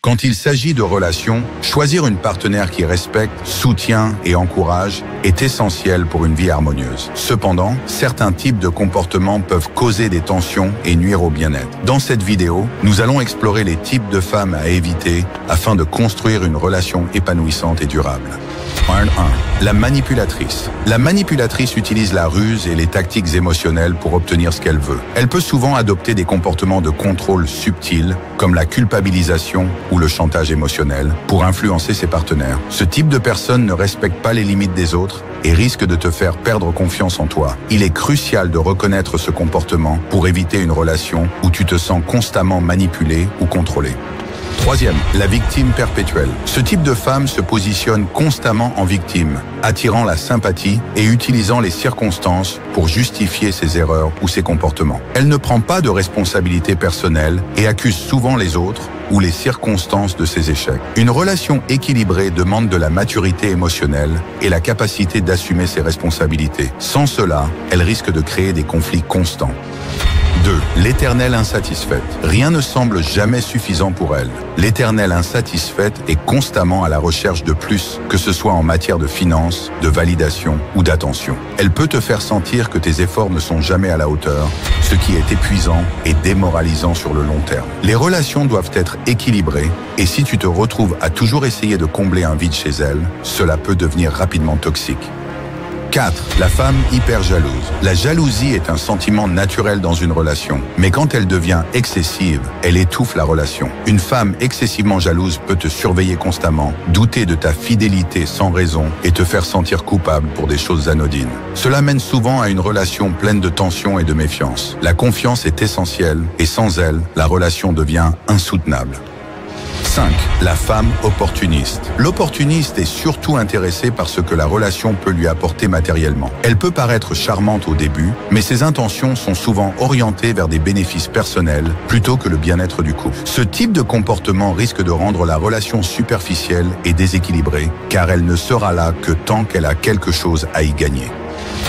Quand il s'agit de relations, choisir une partenaire qui respecte, soutient et encourage est essentiel pour une vie harmonieuse. Cependant, certains types de comportements peuvent causer des tensions et nuire au bien-être. Dans cette vidéo, nous allons explorer les types de femmes à éviter afin de construire une relation épanouissante et durable. Point 1. La manipulatrice. La manipulatrice utilise la ruse et les tactiques émotionnelles pour obtenir ce qu'elle veut. Elle peut souvent adopter des comportements de contrôle subtils, comme la culpabilisation ou le chantage émotionnel, pour influencer ses partenaires. Ce type de personne ne respecte pas les limites des autres et risque de te faire perdre confiance en toi. Il est crucial de reconnaître ce comportement pour éviter une relation où tu te sens constamment manipulé ou contrôlé. Troisième, la victime perpétuelle. Ce type de femme se positionne constamment en victime, attirant la sympathie et utilisant les circonstances pour justifier ses erreurs ou ses comportements. Elle ne prend pas de responsabilité personnelle et accuse souvent les autres ou les circonstances de ses échecs. Une relation équilibrée demande de la maturité émotionnelle et la capacité d'assumer ses responsabilités. Sans cela, elle risque de créer des conflits constants. 2. L'éternelle insatisfaite. Rien ne semble jamais suffisant pour elle. L'éternelle insatisfaite est constamment à la recherche de plus, que ce soit en matière de finances, de validation ou d'attention. Elle peut te faire sentir que tes efforts ne sont jamais à la hauteur, ce qui est épuisant et démoralisant sur le long terme. Les relations doivent être équilibrées et si tu te retrouves à toujours essayer de combler un vide chez elle, cela peut devenir rapidement toxique. 4. La femme hyper jalouse. La jalousie est un sentiment naturel dans une relation, mais quand elle devient excessive, elle étouffe la relation. Une femme excessivement jalouse peut te surveiller constamment, douter de ta fidélité sans raison et te faire sentir coupable pour des choses anodines. Cela mène souvent à une relation pleine de tension et de méfiance. La confiance est essentielle et sans elle, la relation devient insoutenable. 5. La femme opportuniste. L'opportuniste est surtout intéressée par ce que la relation peut lui apporter matériellement. Elle peut paraître charmante au début, mais ses intentions sont souvent orientées vers des bénéfices personnels plutôt que le bien-être du couple. Ce type de comportement risque de rendre la relation superficielle et déséquilibrée, car elle ne sera là que tant qu'elle a quelque chose à y gagner.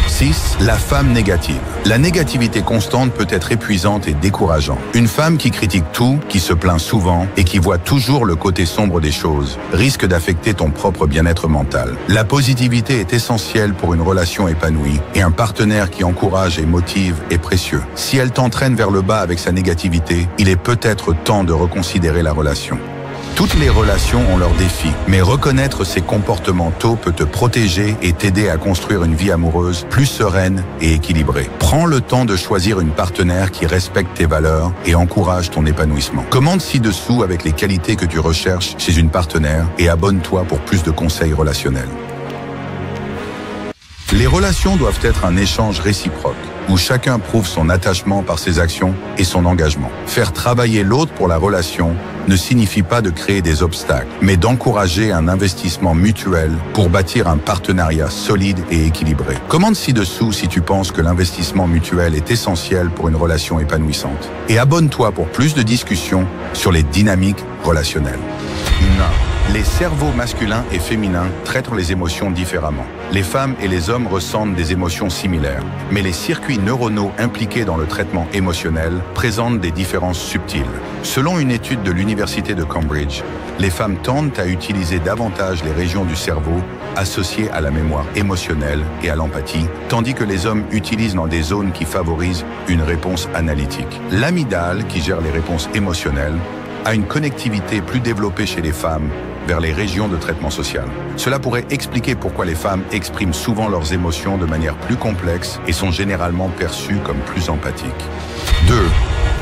6. La femme négative. La négativité constante peut être épuisante et décourageante. Une femme qui critique tout, qui se plaint souvent et qui voit toujours le côté sombre des choses risque d'affecter ton propre bien-être mental. La positivité est essentielle pour une relation épanouie et un partenaire qui encourage et motive est précieux. Si elle t'entraîne vers le bas avec sa négativité, il est peut-être temps de reconsidérer la relation. Toutes les relations ont leurs défis, mais reconnaître ces comportements tôt peut te protéger et t'aider à construire une vie amoureuse plus sereine et équilibrée. Prends le temps de choisir une partenaire qui respecte tes valeurs et encourage ton épanouissement. Commente ci-dessous avec les qualités que tu recherches chez une partenaire et abonne-toi pour plus de conseils relationnels. Les relations doivent être un échange réciproque, où chacun prouve son attachement par ses actions et son engagement. Faire travailler l'autre pour la relation ne signifie pas de créer des obstacles, mais d'encourager un investissement mutuel pour bâtir un partenariat solide et équilibré. Commente ci-dessous si tu penses que l'investissement mutuel est essentiel pour une relation épanouissante. Et abonne-toi pour plus de discussions sur les dynamiques relationnelles. 1. Les cerveaux masculins et féminins traitent les émotions différemment. Les femmes et les hommes ressentent des émotions similaires, mais les circuits neuronaux impliqués dans le traitement émotionnel présentent des différences subtiles. Selon une étude de l'Université de Cambridge, les femmes tendent à utiliser davantage les régions du cerveau associées à la mémoire émotionnelle et à l'empathie, tandis que les hommes utilisent dans des zones qui favorisent une réponse analytique. L'amygdale, qui gère les réponses émotionnelles, a une connectivité plus développée chez les femmes vers les régions de traitement social. Cela pourrait expliquer pourquoi les femmes expriment souvent leurs émotions de manière plus complexe et sont généralement perçues comme plus empathiques. 2.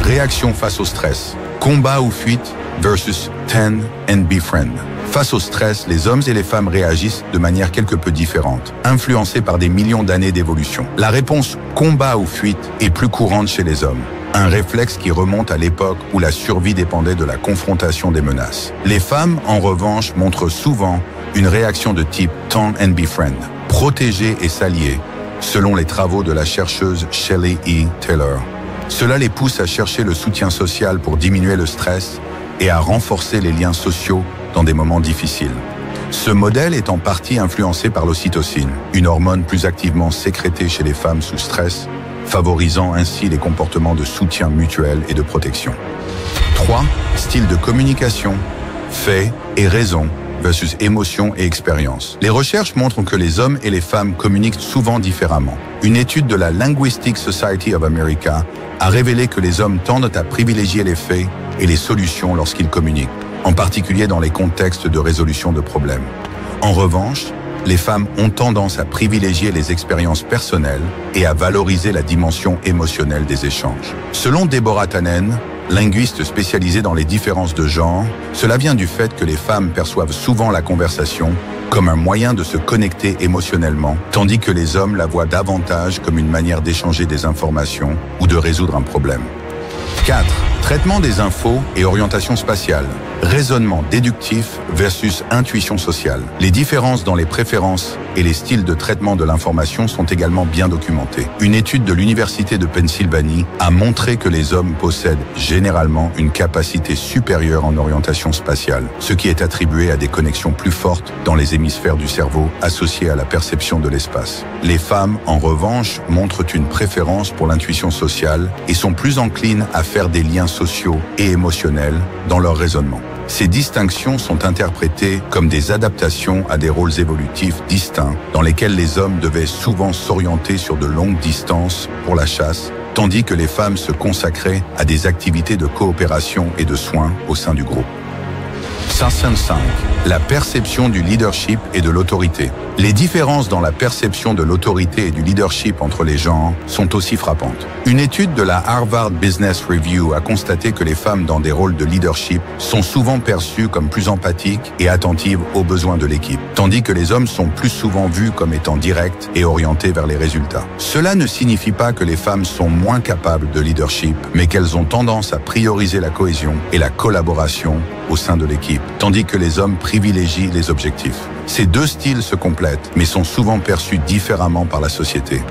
Réaction face au stress. Combat ou fuite versus tend and befriend. Face au stress, les hommes et les femmes réagissent de manière quelque peu différente, influencés par des millions d'années d'évolution. La réponse combat ou fuite est plus courante chez les hommes. Un réflexe qui remonte à l'époque où la survie dépendait de la confrontation des menaces. Les femmes, en revanche, montrent souvent une réaction de type tend and befriend, protéger et s'allier, selon les travaux de la chercheuse Shelley E. Taylor. Cela les pousse à chercher le soutien social pour diminuer le stress et à renforcer les liens sociaux dans des moments difficiles. Ce modèle est en partie influencé par l'ocytocine, une hormone plus activement sécrétée chez les femmes sous stress, favorisant ainsi les comportements de soutien mutuel et de protection. 3. Style de communication faits et raison versus émotion et expérience. Les recherches montrent que les hommes et les femmes communiquent souvent différemment. Une étude de la Linguistic Society of America a révélé que les hommes tendent à privilégier les faits et les solutions lorsqu'ils communiquent, en particulier dans les contextes de résolution de problèmes. En revanche, les femmes ont tendance à privilégier les expériences personnelles et à valoriser la dimension émotionnelle des échanges. Selon Deborah Tannen, linguiste spécialisée dans les différences de genre, cela vient du fait que les femmes perçoivent souvent la conversation comme un moyen de se connecter émotionnellement, tandis que les hommes la voient davantage comme une manière d'échanger des informations ou de résoudre un problème. 4. Traitement des infos et orientation spatiale. Raisonnement déductif versus intuition sociale. Les différences dans les préférences et les styles de traitement de l'information sont également bien documentées. Une étude de l'Université de Pennsylvanie a montré que les hommes possèdent généralement une capacité supérieure en orientation spatiale, ce qui est attribué à des connexions plus fortes dans les hémisphères du cerveau associées à la perception de l'espace. Les femmes, en revanche, montrent une préférence pour l'intuition sociale et sont plus enclines à faire des liens sociaux et émotionnels dans leur raisonnement. Ces distinctions sont interprétées comme des adaptations à des rôles évolutifs distincts dans lesquels les hommes devaient souvent s'orienter sur de longues distances pour la chasse, tandis que les femmes se consacraient à des activités de coopération et de soins au sein du groupe. 5. La perception du leadership et de l'autorité. Les différences dans la perception de l'autorité et du leadership entre les genres sont aussi frappantes. Une étude de la Harvard Business Review a constaté que les femmes dans des rôles de leadership sont souvent perçues comme plus empathiques et attentives aux besoins de l'équipe, tandis que les hommes sont plus souvent vus comme étant directs et orientés vers les résultats. Cela ne signifie pas que les femmes sont moins capables de leadership, mais qu'elles ont tendance à prioriser la cohésion et la collaboration au sein de l'équipe, tandis que les hommes privilégient les objectifs. Ces deux styles se complètent, mais sont souvent perçus différemment par la société.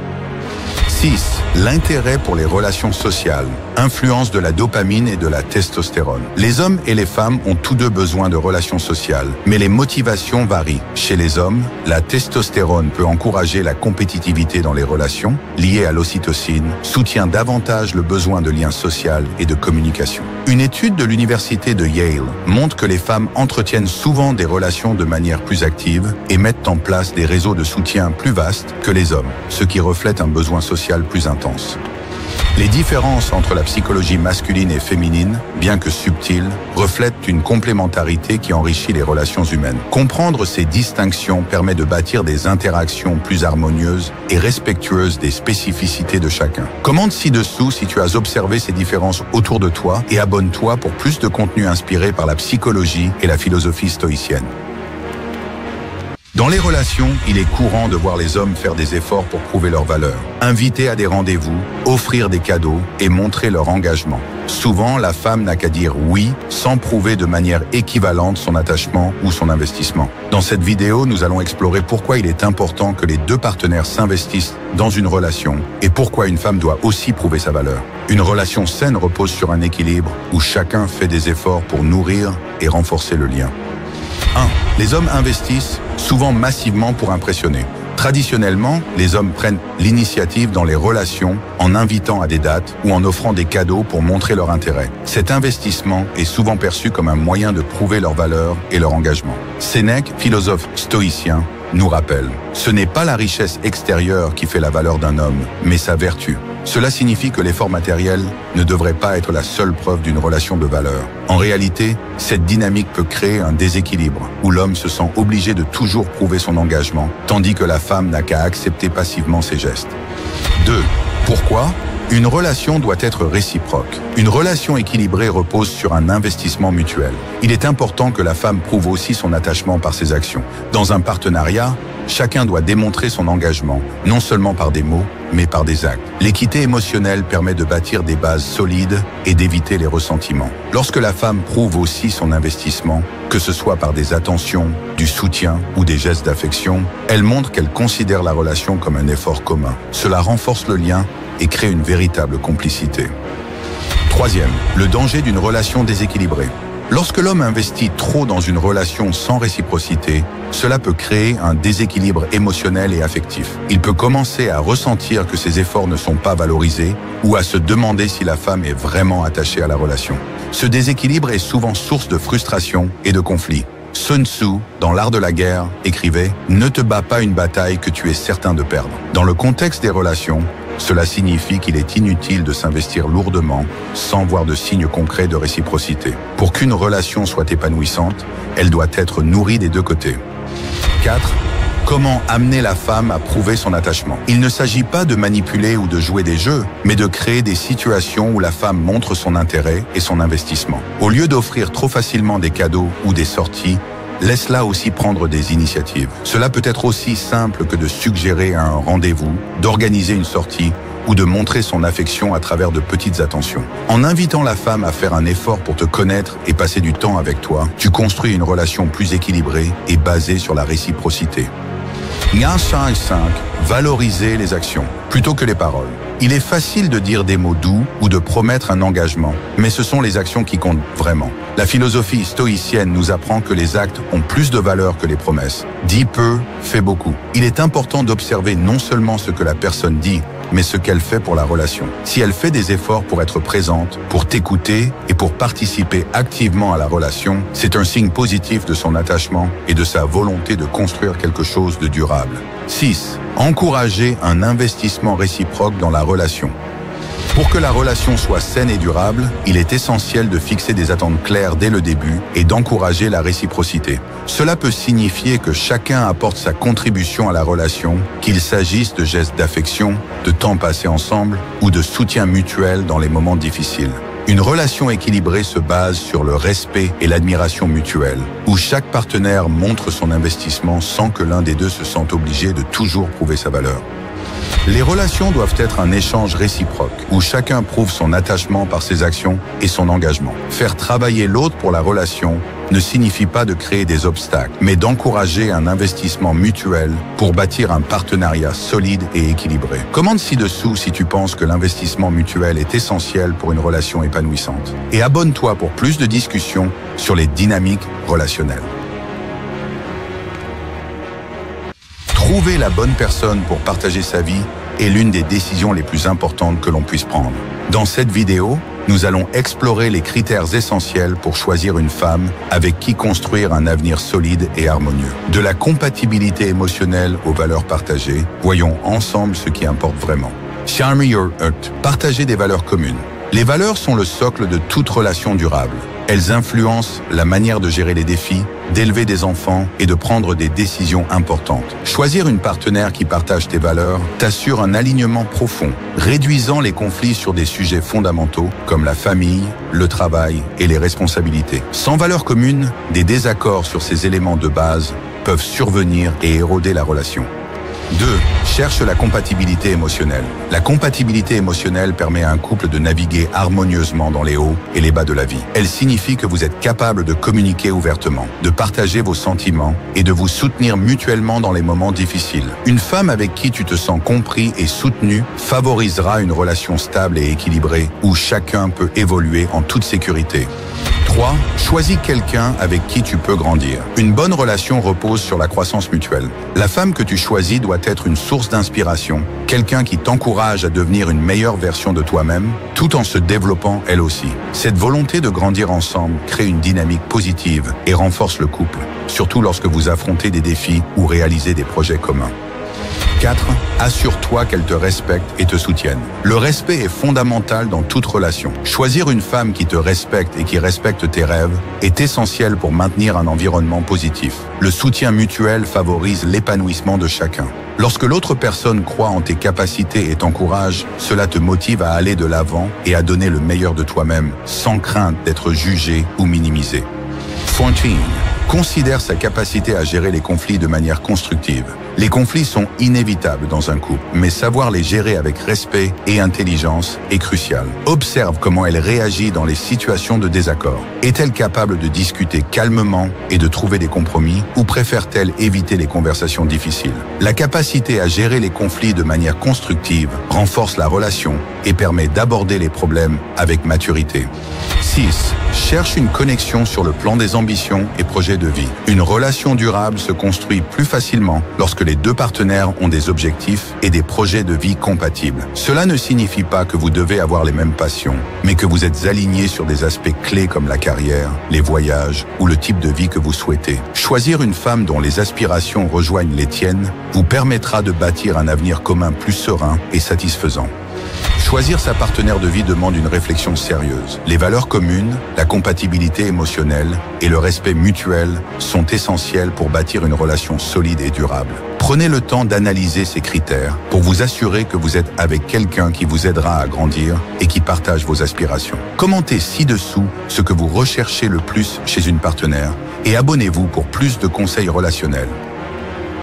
6. L'intérêt pour les relations sociales. Influence de la dopamine et de la testostérone. Les hommes et les femmes ont tous deux besoin de relations sociales, mais les motivations varient. Chez les hommes, la testostérone peut encourager la compétitivité dans les relations, liée à l'ocytocine, soutient davantage le besoin de lien social et de communication. Une étude de l'université de Yale montre que les femmes entretiennent souvent des relations de manière plus active et mettent en place des réseaux de soutien plus vastes que les hommes, ce qui reflète un besoin social plus intense. Les différences entre la psychologie masculine et féminine, bien que subtiles, reflètent une complémentarité qui enrichit les relations humaines. Comprendre ces distinctions permet de bâtir des interactions plus harmonieuses et respectueuses des spécificités de chacun. Commente ci-dessous si tu as observé ces différences autour de toi et abonne-toi pour plus de contenu inspiré par la psychologie et la philosophie stoïcienne. Dans les relations, il est courant de voir les hommes faire des efforts pour prouver leur valeur, inviter à des rendez-vous, offrir des cadeaux et montrer leur engagement. Souvent, la femme n'a qu'à dire oui sans prouver de manière équivalente son attachement ou son investissement. Dans cette vidéo, nous allons explorer pourquoi il est important que les deux partenaires s'investissent dans une relation et pourquoi une femme doit aussi prouver sa valeur. Une relation saine repose sur un équilibre où chacun fait des efforts pour nourrir et renforcer le lien. 1. Les hommes investissent souvent massivement pour impressionner. Traditionnellement, les hommes prennent l'initiative dans les relations en invitant à des dates ou en offrant des cadeaux pour montrer leur intérêt. Cet investissement est souvent perçu comme un moyen de prouver leur valeur et leur engagement. Sénèque, philosophe stoïcien, nous rappelle « Ce n'est pas la richesse extérieure qui fait la valeur d'un homme, mais sa vertu ». Cela signifie que l'effort matériel ne devrait pas être la seule preuve d'une relation de valeur. En réalité, cette dynamique peut créer un déséquilibre où l'homme se sent obligé de toujours prouver son engagement, tandis que la femme n'a qu'à accepter passivement ses gestes. 2. Pourquoi ? Une relation doit être réciproque. Une relation équilibrée repose sur un investissement mutuel. Il est important que la femme prouve aussi son attachement par ses actions. Dans un partenariat, chacun doit démontrer son engagement, non seulement par des mots, mais par des actes. L'équité émotionnelle permet de bâtir des bases solides et d'éviter les ressentiments. Lorsque la femme prouve aussi son investissement, que ce soit par des attentions, du soutien ou des gestes d'affection, elle montre qu'elle considère la relation comme un effort commun. Cela renforce le lien et crée une véritable complicité. 3. Le danger d'une relation déséquilibrée. Lorsque l'homme investit trop dans une relation sans réciprocité, cela peut créer un déséquilibre émotionnel et affectif. Il peut commencer à ressentir que ses efforts ne sont pas valorisés ou à se demander si la femme est vraiment attachée à la relation. Ce déséquilibre est souvent source de frustration et de conflits. Sun Tzu, dans l'art de la guerre, écrivait « Ne te bats pas une bataille que tu es certain de perdre ». Dans le contexte des relations, cela signifie qu'il est inutile de s'investir lourdement sans voir de signes concrets de réciprocité. Pour qu'une relation soit épanouissante, elle doit être nourrie des deux côtés. 4. Comment amener la femme à prouver son attachement? Il ne s'agit pas de manipuler ou de jouer des jeux, mais de créer des situations où la femme montre son intérêt et son investissement. Au lieu d'offrir trop facilement des cadeaux ou des sorties, laisse-la aussi prendre des initiatives. Cela peut être aussi simple que de suggérer un rendez-vous, d'organiser une sortie ou de montrer son affection à travers de petites attentions. En invitant la femme à faire un effort pour te connaître et passer du temps avec toi, tu construis une relation plus équilibrée et basée sur la réciprocité. 5. Valoriser les actions plutôt que les paroles. Il est facile de dire des mots doux ou de promettre un engagement, mais ce sont les actions qui comptent vraiment. La philosophie stoïcienne nous apprend que les actes ont plus de valeur que les promesses. Dis peu, fais beaucoup. Il est important d'observer non seulement ce que la personne dit, mais ce qu'elle fait pour la relation. Si elle fait des efforts pour être présente, pour t'écouter et pour participer activement à la relation, c'est un signe positif de son attachement et de sa volonté de construire quelque chose de durable. 6. Encourager un investissement réciproque dans la relation. Pour que la relation soit saine et durable, il est essentiel de fixer des attentes claires dès le début et d'encourager la réciprocité. Cela peut signifier que chacun apporte sa contribution à la relation, qu'il s'agisse de gestes d'affection, de temps passé ensemble ou de soutien mutuel dans les moments difficiles. Une relation équilibrée se base sur le respect et l'admiration mutuelle, où chaque partenaire montre son investissement sans que l'un des deux se sente obligé de toujours prouver sa valeur. Les relations doivent être un échange réciproque, où chacun prouve son attachement par ses actions et son engagement. Faire travailler l'autre pour la relation ne signifie pas de créer des obstacles, mais d'encourager un investissement mutuel pour bâtir un partenariat solide et équilibré. Commente ci-dessous si tu penses que l'investissement mutuel est essentiel pour une relation épanouissante. Et abonne-toi pour plus de discussions sur les dynamiques relationnelles. Trouver la bonne personne pour partager sa vie est l'une des décisions les plus importantes que l'on puisse prendre. Dans cette vidéo, nous allons explorer les critères essentiels pour choisir une femme avec qui construire un avenir solide et harmonieux. De la compatibilité émotionnelle aux valeurs partagées, voyons ensemble ce qui importe vraiment. Share your heart. Partager des valeurs communes. Les valeurs sont le socle de toute relation durable. Elles influencent la manière de gérer les défis, d'élever des enfants et de prendre des décisions importantes. Choisir une partenaire qui partage tes valeurs t'assure un alignement profond, réduisant les conflits sur des sujets fondamentaux comme la famille, le travail et les responsabilités. Sans valeurs communes, des désaccords sur ces éléments de base peuvent survenir et éroder la relation. 2. Cherche la compatibilité émotionnelle. La compatibilité émotionnelle permet à un couple de naviguer harmonieusement dans les hauts et les bas de la vie. Elle signifie que vous êtes capable de communiquer ouvertement, de partager vos sentiments et de vous soutenir mutuellement dans les moments difficiles. Une femme avec qui tu te sens compris et soutenu favorisera une relation stable et équilibrée où chacun peut évoluer en toute sécurité. 3. Choisis quelqu'un avec qui tu peux grandir. Une bonne relation repose sur la croissance mutuelle. La femme que tu choisis doit être une source d'inspiration, quelqu'un qui t'encourage à devenir une meilleure version de toi-même, tout en se développant elle aussi. Cette volonté de grandir ensemble crée une dynamique positive et renforce le couple, surtout lorsque vous affrontez des défis ou réalisez des projets communs. 4. Assure-toi qu'elle te respecte et te soutienne. Le respect est fondamental dans toute relation. Choisir une femme qui te respecte et qui respecte tes rêves est essentiel pour maintenir un environnement positif. Le soutien mutuel favorise l'épanouissement de chacun. Lorsque l'autre personne croit en tes capacités et t'encourage, cela te motive à aller de l'avant et à donner le meilleur de toi-même, sans crainte d'être jugé ou minimisé. 14. Considère sa capacité à gérer les conflits de manière constructive. Les conflits sont inévitables dans un couple, mais savoir les gérer avec respect et intelligence est crucial. Observe comment elle réagit dans les situations de désaccord. Est-elle capable de discuter calmement et de trouver des compromis, ou préfère-t-elle éviter les conversations difficiles? La capacité à gérer les conflits de manière constructive renforce la relation et permet d'aborder les problèmes avec maturité. 6. Cherche une connexion sur le plan des ambitions et projets de vie. Une relation durable se construit plus facilement lorsque les deux partenaires ont des objectifs et des projets de vie compatibles. Cela ne signifie pas que vous devez avoir les mêmes passions, mais que vous êtes alignés sur des aspects clés comme la carrière, les voyages ou le type de vie que vous souhaitez. Choisir une femme dont les aspirations rejoignent les tiennes vous permettra de bâtir un avenir commun plus serein et satisfaisant. Choisir sa partenaire de vie demande une réflexion sérieuse. Les valeurs communes, la compatibilité émotionnelle et le respect mutuel sont essentiels pour bâtir une relation solide et durable. Prenez le temps d'analyser ces critères pour vous assurer que vous êtes avec quelqu'un qui vous aidera à grandir et qui partage vos aspirations. Commentez ci-dessous ce que vous recherchez le plus chez une partenaire et abonnez-vous pour plus de conseils relationnels.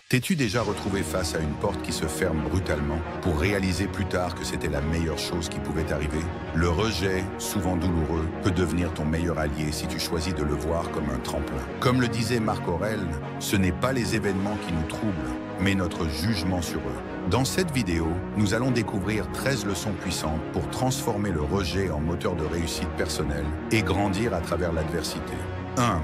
T'es-tu déjà retrouvé face à une porte qui se ferme brutalement pour réaliser plus tard que c'était la meilleure chose qui pouvait arriver? Le rejet, souvent douloureux, peut devenir ton meilleur allié si tu choisis de le voir comme un tremplin. Comme le disait Marc Aurèle, ce n'est pas les événements qui nous troublent, mais notre jugement sur eux. Dans cette vidéo, nous allons découvrir 13 leçons puissantes pour transformer le rejet en moteur de réussite personnelle et grandir à travers l'adversité. 1.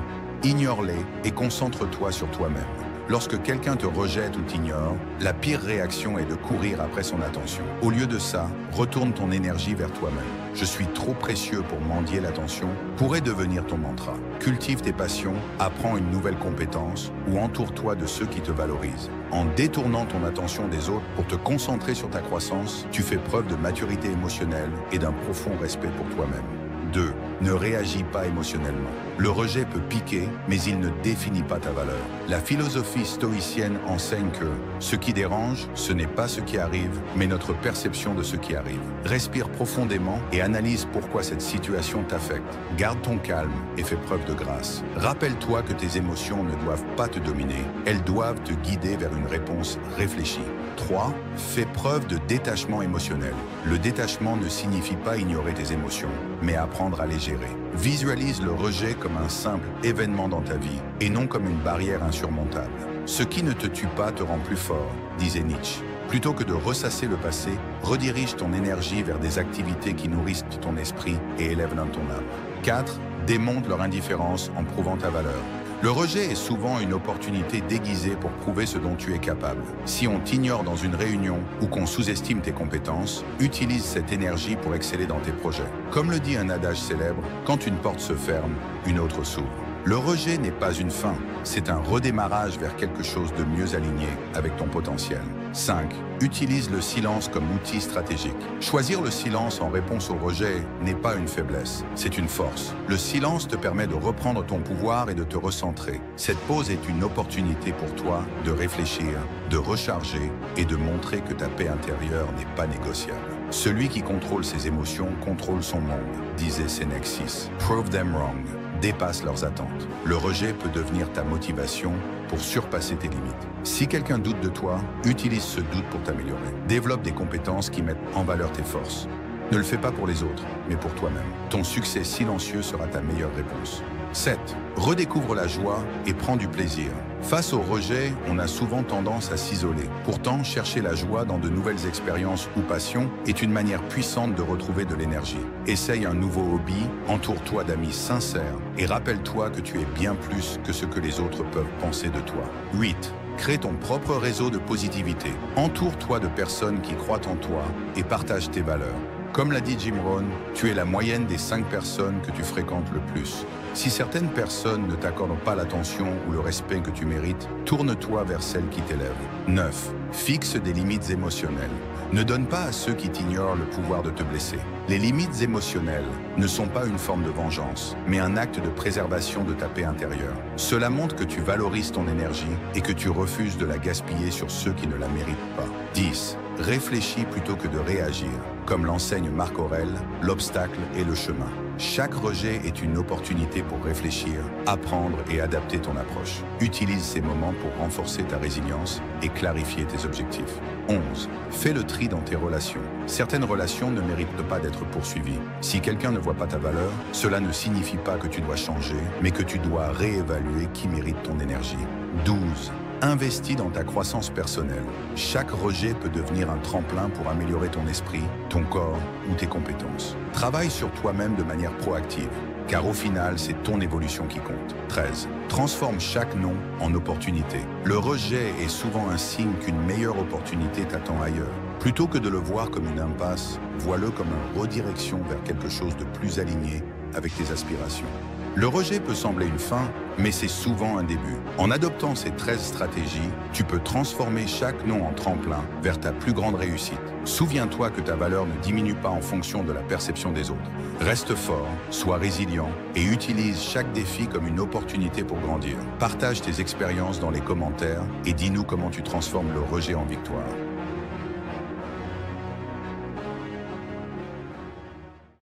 Ignore-les et concentre-toi sur toi-même. Lorsque quelqu'un te rejette ou t'ignore, la pire réaction est de courir après son attention. Au lieu de ça, retourne ton énergie vers toi-même. « Je suis trop précieux pour mendier l'attention » pourrait devenir ton mantra. Cultive tes passions, apprends une nouvelle compétence ou entoure-toi de ceux qui te valorisent. En détournant ton attention des autres pour te concentrer sur ta croissance, tu fais preuve de maturité émotionnelle et d'un profond respect pour toi-même. 2. Ne réagis pas émotionnellement. Le rejet peut piquer, mais il ne définit pas ta valeur. La philosophie stoïcienne enseigne que ce qui dérange, ce n'est pas ce qui arrive, mais notre perception de ce qui arrive. Respire profondément et analyse pourquoi cette situation t'affecte. Garde ton calme et fais preuve de grâce. Rappelle-toi que tes émotions ne doivent pas te dominer, elles doivent te guider vers une réponse réfléchie. 3. Fais preuve de détachement émotionnel. Le détachement ne signifie pas ignorer tes émotions, mais apprendre à les gérer. Visualise le rejet comme un simple événement dans ta vie et non comme une barrière insurmontable. Ce qui ne te tue pas te rend plus fort, disait Nietzsche. Plutôt que de ressasser le passé, redirige ton énergie vers des activités qui nourrissent ton esprit et élèvent dans ton âme. 4. Démontre leur indifférence en prouvant ta valeur. Le rejet est souvent une opportunité déguisée pour prouver ce dont tu es capable. Si on t'ignore dans une réunion ou qu'on sous-estime tes compétences, utilise cette énergie pour exceller dans tes projets. Comme le dit un adage célèbre, quand une porte se ferme, une autre s'ouvre. Le rejet n'est pas une fin, c'est un redémarrage vers quelque chose de mieux aligné avec ton potentiel. 5. Utilise le silence comme outil stratégique. Choisir le silence en réponse au rejet n'est pas une faiblesse, c'est une force. Le silence te permet de reprendre ton pouvoir et de te recentrer. Cette pause est une opportunité pour toi de réfléchir, de recharger et de montrer que ta paix intérieure n'est pas négociable. Celui qui contrôle ses émotions contrôle son monde, disait Sénèque 6. Prove them wrong. Dépasse leurs attentes. Le rejet peut devenir ta motivation pour surpasser tes limites. Si quelqu'un doute de toi, utilise ce doute pour t'améliorer. Développe des compétences qui mettent en valeur tes forces. Ne le fais pas pour les autres, mais pour toi-même. Ton succès silencieux sera ta meilleure réponse. 7. Redécouvre la joie et prends du plaisir. Face au rejet, on a souvent tendance à s'isoler. Pourtant, chercher la joie dans de nouvelles expériences ou passions est une manière puissante de retrouver de l'énergie. Essaye un nouveau hobby, entoure-toi d'amis sincères et rappelle-toi que tu es bien plus que ce que les autres peuvent penser de toi. 8. Crée ton propre réseau de positivité. Entoure-toi de personnes qui croient en toi et partagent tes valeurs. Comme l'a dit Jim Rohn, tu es la moyenne des 5 personnes que tu fréquentes le plus. Si certaines personnes ne t'accordent pas l'attention ou le respect que tu mérites, tourne-toi vers celles qui t'élèvent. 9. Fixe des limites émotionnelles. Ne donne pas à ceux qui t'ignorent le pouvoir de te blesser. Les limites émotionnelles ne sont pas une forme de vengeance, mais un acte de préservation de ta paix intérieure. Cela montre que tu valorises ton énergie et que tu refuses de la gaspiller sur ceux qui ne la méritent pas. 10. Réfléchis plutôt que de réagir. Comme l'enseigne Marc Aurèle, l'obstacle est le chemin. Chaque rejet est une opportunité pour réfléchir, apprendre et adapter ton approche. Utilise ces moments pour renforcer ta résilience et clarifier tes objectifs. 11. Fais le tri dans tes relations. Certaines relations ne méritent pas d'être poursuivies. Si quelqu'un ne voit pas ta valeur, cela ne signifie pas que tu dois changer, mais que tu dois réévaluer qui mérite ton énergie. 12. Investis dans ta croissance personnelle. Chaque rejet peut devenir un tremplin pour améliorer ton esprit, ton corps ou tes compétences. Travaille sur toi-même de manière proactive, car au final, c'est ton évolution qui compte. 13. Transforme chaque non en opportunité. Le rejet est souvent un signe qu'une meilleure opportunité t'attend ailleurs. Plutôt que de le voir comme une impasse, vois-le comme une redirection vers quelque chose de plus aligné avec tes aspirations. Le rejet peut sembler une fin, mais c'est souvent un début. En adoptant ces 13 stratégies, tu peux transformer chaque non en tremplin vers ta plus grande réussite. Souviens-toi que ta valeur ne diminue pas en fonction de la perception des autres. Reste fort, sois résilient et utilise chaque défi comme une opportunité pour grandir. Partage tes expériences dans les commentaires et dis-nous comment tu transformes le rejet en victoire.